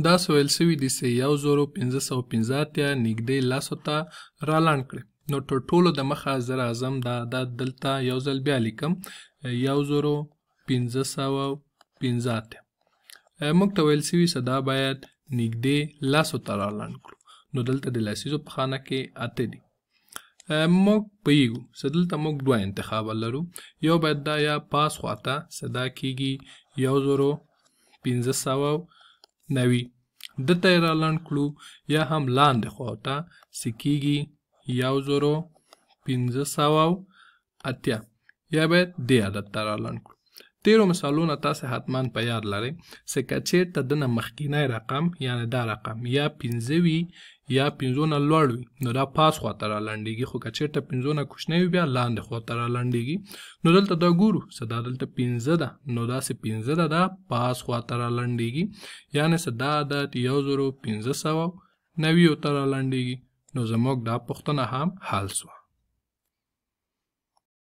داسې ویل سوي دي چې 1515 نږدې لسو ته رالاند کړي. نو تر ټولو د مخه زه راځم دا دلته یو ځل بیا لیکم 1515 موږ ته ویل سوي چې دا باید نږدې لسو ته رالاند کړو. نو دلته د لسیزو په خانه کې 8 دي. موږ پوهیږو چې دلته موږ دوه انتخابه لرو. یو باید دا یا پاس خواته چې دا کېږي 1590 دته یې رالاند کړو، یا هم لاندې خواته چې کېږي 1580 یا باید دې عدد ته رالاند کړو. تیرو مثالونه تاسې حتما په یاد لرئ چې که چېرته دنه مخکینی رقم یعنې دا رقم یا 5 وي یا 5 نه لوړ وي نو دا پاس خواته رالاندېږي، خو که چېرته 5 نه کوچنی وي بیا لاندې خواته رالاندېږي. نو دلته دا ګورو چې دا دلته 5 ده، نو داسې 5 ده دا پاس خواته رالاندېږي، یعنې چې دا عدد 1590 ته رالاندېږي. نو زموږ دا پوښتنه هم حل سوه.